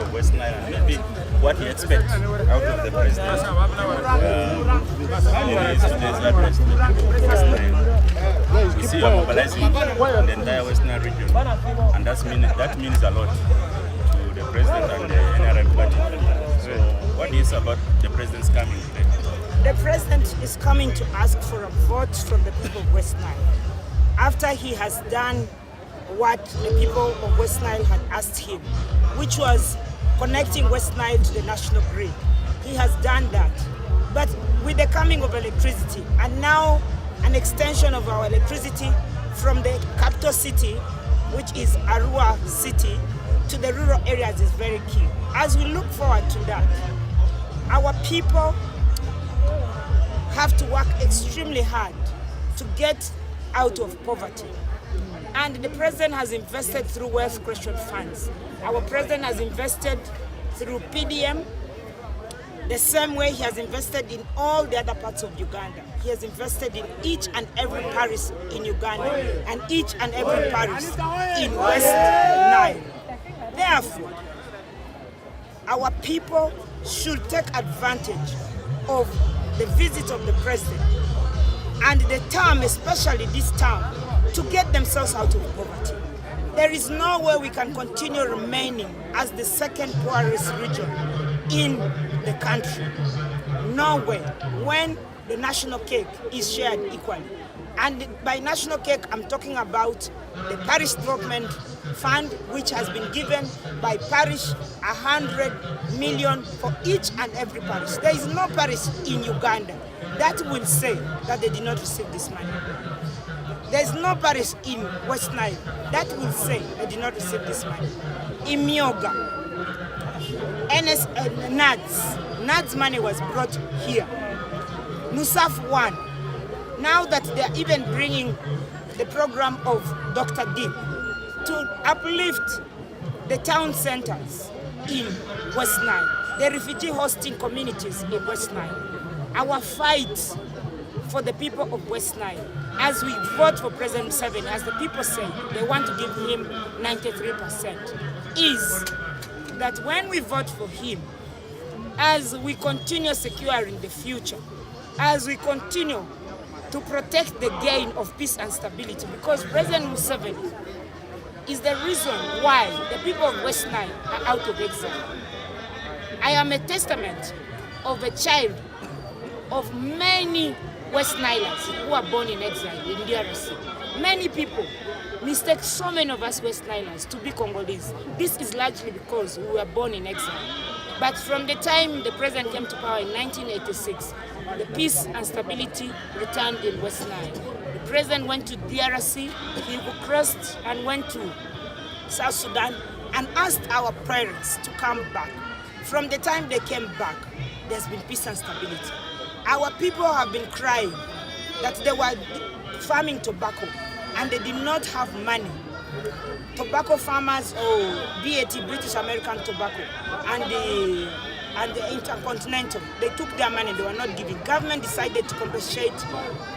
of West Nile and maybe what he expects out of the president. Today's address to the people of West Nile. We see you are mobilizing the entire West Nile region, and that means a lot to the president and the NRM party. So, what is about the president's coming today? The president is coming to ask for a vote from the people of West Nile. After he has done what the people of West Nile had asked him, which was connecting West Nile to the national grid. He has done that. But with the coming of electricity, and now an extension of our electricity from the capital city, which is Arua city, to the rural areas is very key. As we look forward to that, our people have to work extremely hard to get out of poverty. And the president has invested through wealth creation funds. Our president has invested through PDM, the same way he has invested in all the other parts of Uganda. He has invested in each and every parish in Uganda and each and every parish in West Nile. Therefore, our people should take advantage of the visit of the president and the term, especially this term, to get themselves out of poverty. There is no way we can continue remaining as the second poorest region in the country. No way. When the national cake is shared equally. And by national cake, I'm talking about the parish development fund, which has been given by parish 100 million for each and every parish. There is no parish in Uganda that will say that they did not receive this money. There is no parish in West Nile that will say they did not receive this money. In Myoga, NADS money was brought here. Nusaf 1. Now that they are even bringing the program of Dr. Deep to uplift the town centers in West Nile, the refugee hosting communities in West Nile. Our fight for the people of West Nile, as we vote for President Museveni, as the people say they want to give him 93%, is that when we vote for him, as we continue securing the future, as we continue to protect the gain of peace and stability, because President Museveni is the reason why the people of West Nile are out of exile. I am a testament of a child of many West Nilers who are born in exile in DRC. Many people mistake so many of us West Nilers to be Congolese. This is largely because we were born in exile. But from the time the president came to power in 1986, the peace and stability returned in West Nile. The president went to DRC, he crossed and went to South Sudan and asked our parents to come back. From the time they came back, there's been peace and stability. Our people have been crying that they were farming tobacco and they did not have money. Tobacco farmers, BAT, British American Tobacco, and the Intercontinental, they took their money, they were not giving. Government decided to compensate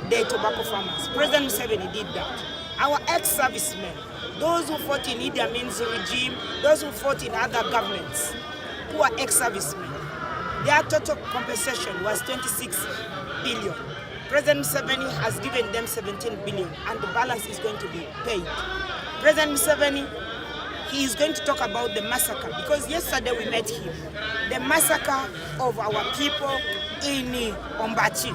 the tobacco farmers. President Museveni did that. Our ex-servicemen, those who fought in Idi Amin's regime, those who fought in other governments, who are ex-servicemen, their total compensation was 26 billion. President Museveni has given them 17 billion and the balance is going to be paid. President Museveni, he is going to talk about the massacre because yesterday we met him. The massacre of our people in Ombachi.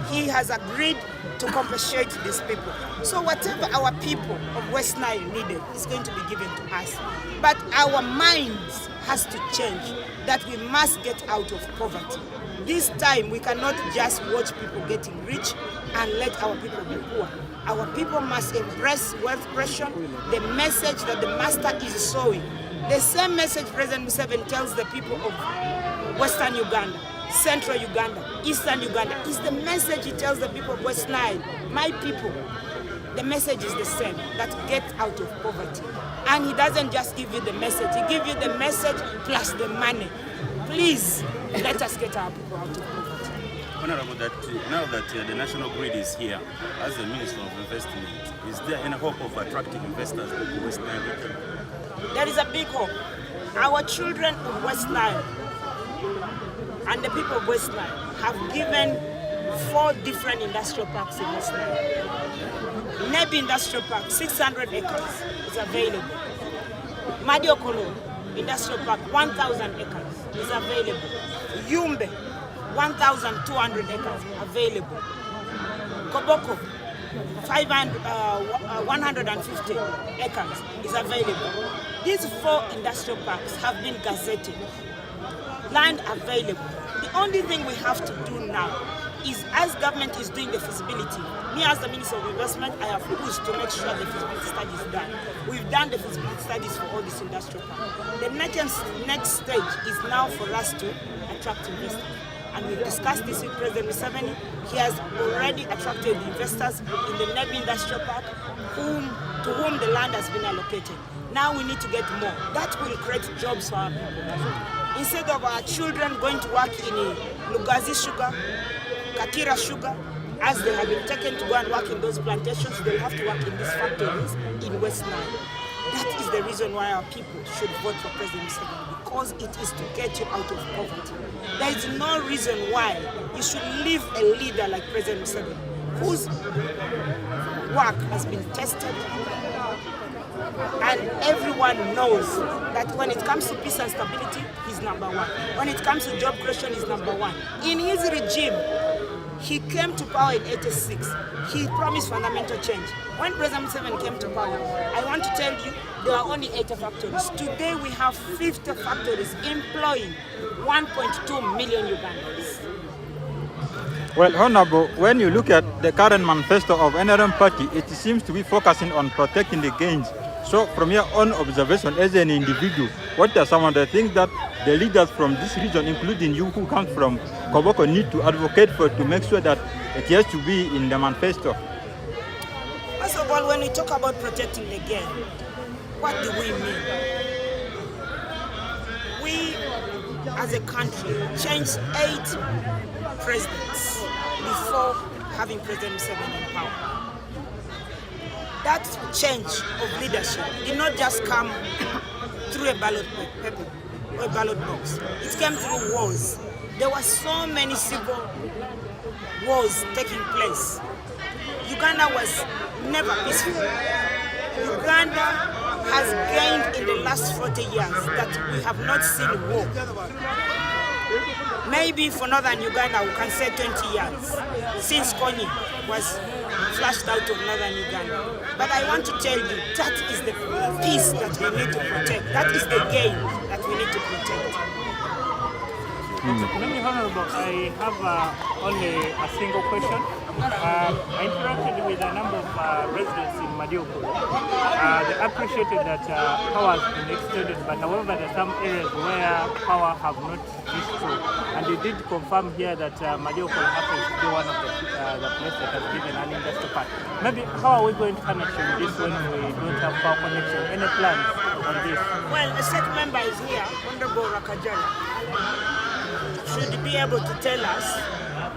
He has agreed to compensate these people. So whatever our people of West Nile needed is going to be given to us. But our minds has to change, that we must get out of poverty. This time we cannot just watch people getting rich and let our people be poor. Our people must embrace wealth creation, the message that the master is sowing. The same message President Museveni tells the people of Western Uganda, Central Uganda, Eastern Uganda, is the message he tells the people of West Nile. My people, the message is the same, that get out of poverty. And he doesn't just give you the message, he gives you the message plus the money. Please, let us get our people out of poverty. Honorable, now that the national grid is here, as the Minister of Investment, is there any hope of attracting investors to the West Nile region? There is a big hope. Our children of West Nile and the people of West Nile have given 4 different industrial parks in West Nile. Nebi Industrial Park, 600 acres is available. Madiokolo Industrial Park, 1,000 acres is available. Yumbe, 1,200 acres available. Koboko, 150 acres is available. These 4 industrial parks have been gazetted. Land available. The only thing we have to do now is, as government is doing the feasibility, me as the Minister of Investment, I have pushed to make sure the feasibility study is done. We've done the feasibility studies for all these industrial parks. The next stage is now for us to attract investors. And we've discussed this with President Museveni. He has already attracted investors in the Nebi Industrial Park, to whom the land has been allocated. Now we need to get more. That will create jobs for our people. Instead of our children going to work in Lugazi Sugar, Kakira Sugar, as they have been taken to go and work in those plantations, they'll have to work in these factories in West Nile. That is the reason why our people should vote for President Museveni, because it is to get you out of poverty. There is no reason why you should leave a leader like President Museveni, whose work has been tested, and everyone knows that when it comes to peace and stability, he's number 1. When it comes to job creation, he's number 1. In his regime, he came to power in '86. He promised fundamental change. When President Museveni came to power, I want to tell you, there are only 80 factories. Today we have 50 factories employing 1.2 million Ugandans. Well, Honorable, when you look at the current manifesto of NRM party, it seems to be focusing on protecting the gains. So from your own observation as an individual, what are some of the things that the leaders from this region, including you who come from Koboko, need to advocate for to make sure that it has to be in the manifesto? First of all, when we talk about protecting the game, what do we mean? We, as a country, changed 8 presidents before having President Museveni in power. That change of leadership did not just come through a ballot paper or a ballot box. It came through wars. There were so many civil wars taking place. Uganda was never peaceful. Uganda has gained in the last 40 years that we have not seen war. Maybe for northern Uganda we can say 20 years since Kony was flushed out of northern Uganda. But I want to tell you, that is the peace that we need to protect. That is the game that we need to protect. Many Honorable, I have only a single question. I interacted with a number of residents in Madiokolo. They appreciated that power has been extended, but however there are some areas where power have not reached through. And they did confirm here that Madiokolo happens to be one of the places that has given an industrial park. Maybe how are we going to connect with this when we don't have power connection? Any plans on this? Well, the state member is here, Honorable Rakajala, should be able to tell us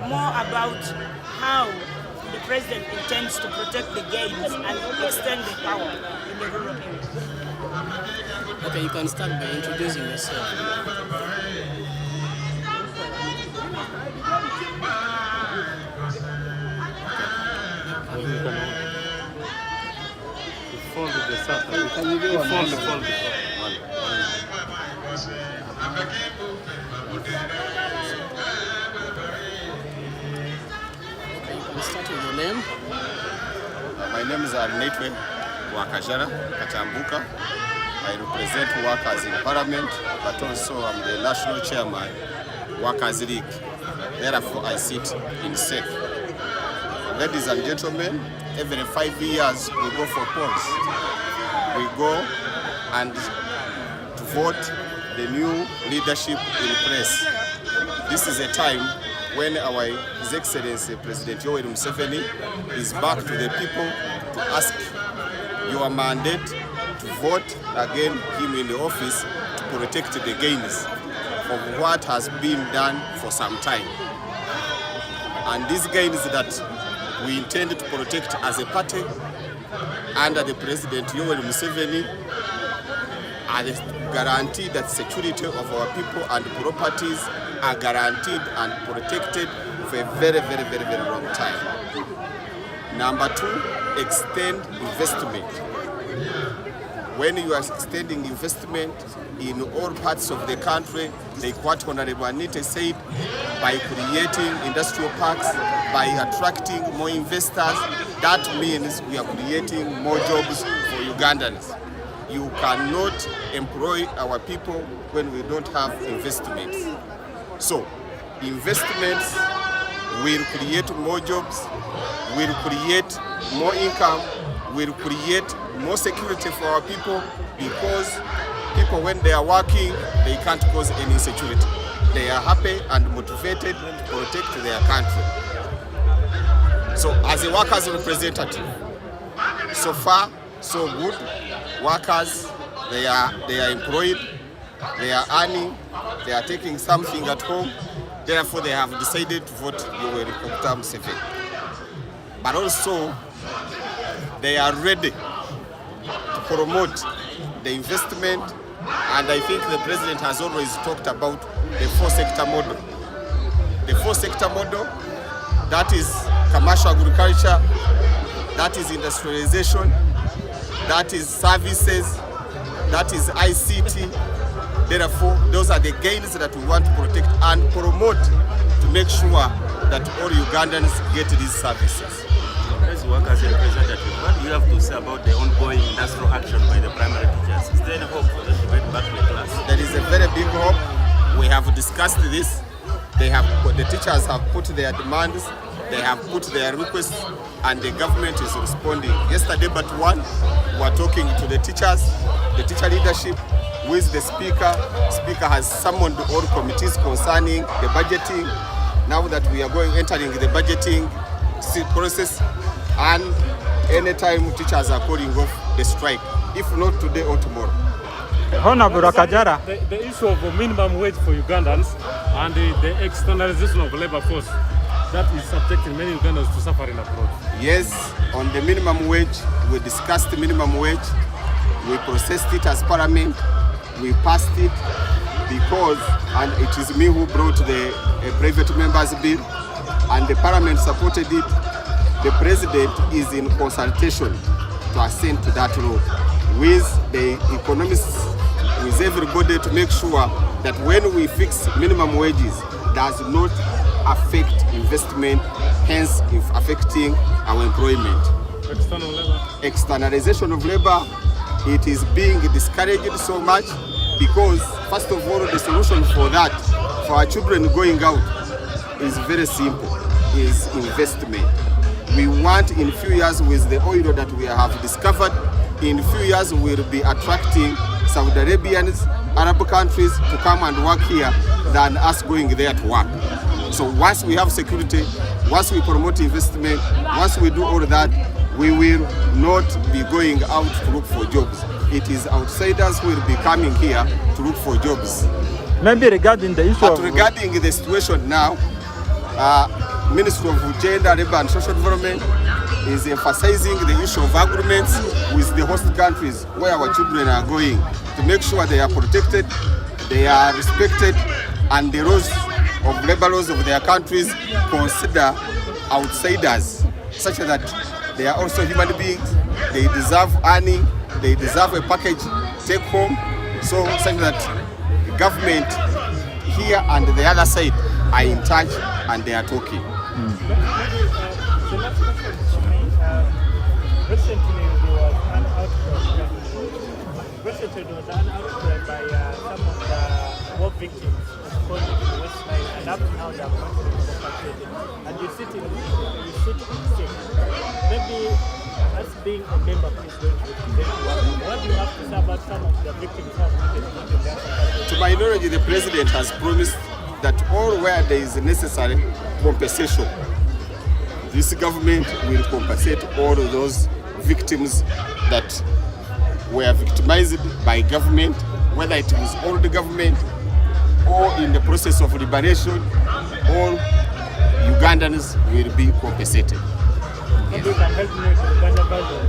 more about how the president intends to protect the games and extend the power in the rural areas. Okay, you can start by introducing yourself. Start with your name. My name is Arnetwe Wakajara Katambuka. I represent workers in Parliament, but also I'm the National Chairman, Workers League. Therefore, I sit in SEC. Ladies and gentlemen, every 5 years we go for polls. We go and to vote the new leadership in place. This is a time when our His Excellency President Yoweri Museveni is back to the people to ask your mandate to vote again him in the office to protect the gains of what has been done for some time. And these gains that we intend to protect as a party under the President Yoweri Museveni and guarantee that security of our people and properties are guaranteed and protected for a very, very, very, very long time. Number two, extend investment. When you are extending investment in all parts of the country, like what Honorable Anita said, by creating industrial parks, by attracting more investors, that means we are creating more jobs for Ugandans. You cannot employ our people when we don't have investments. So, investments will create more jobs, will create more income, will create more security for our people, because people, when they are working, they can't cause any insecurity. They are happy and motivated to protect their country. So as a workers' representative, so far, so good. Workers, they are employed, they are earning, they are taking something at home. Therefore, they have decided to vote Yoweri Kaguta Museveni. But also, they are ready to promote the investment, and I think the president has always talked about the four-sector model. The four-sector model, that is commercial agriculture, that is industrialization, that is services, that is ICT. Therefore, those are the gains that we want to protect and promote to make sure that all Ugandans get these services. As workers and representatives, what do you have to say about the ongoing industrial action by the primary teachers? Is there any hope for them to get back to the class? There is a very big hope. We have discussed this. The teachers have put their demands, they have put their requests, and the government is responding. Yesterday, but one, we were talking to the teachers, the teacher leadership, with the speaker. Speaker has summoned all committees concerning the budgeting. Now that we are entering the budgeting process, and anytime teachers are calling off the strike, if not today or tomorrow. Honorable Kajara. The issue of minimum wage for Ugandans and the externalization of labor force, that is subjecting many Ugandans to suffering abroad. Yes, on the minimum wage, we discussed the minimum wage. We processed it as Parliament. We passed it because, and it is me who brought the private members bill, and the Parliament supported it. The President is in consultation to assent to that law with the economists, with everybody, to make sure that when we fix minimum wages, does not affect investment, hence affecting our employment. External labor. Externalization of labor, it is being discouraged so much because, first of all, the solution for that, for our children going out, is very simple, is investment. We want in few years, with the oil that we have discovered, in few years we will be attracting Saudi Arabians, Arab countries to come and work here than us going there to work. So once we have security, once we promote investment, once we do all that, we will not be going out to look for jobs. It is outsiders who will be coming here to look for jobs. Maybe regarding the issue but regarding the situation now, Ministry of Gender, Labour and Social Development is emphasizing the issue of agreements with the host countries where our children are going to make sure they are protected, they are respected, and the rules of labor laws of their countries consider outsiders such that they are also human beings, they deserve earning, they deserve a package take home, so such that the government here and the other side are in touch and they are talking. The last question to me, recently there was an outcry by some of the war victims responding to the West Nile, and up to now they have not been compensated. And you sit in state. Maybe as being a member, please don't what do you have to say about some of the victims who have been their support? To my knowledge, the president has promised that all where there is necessary compensation, this government will compensate all of those victims that were victimized by government, whether it was old government or in the process of liberation, all Ugandans will be compensated. Maybe you can help me with the Uganda version.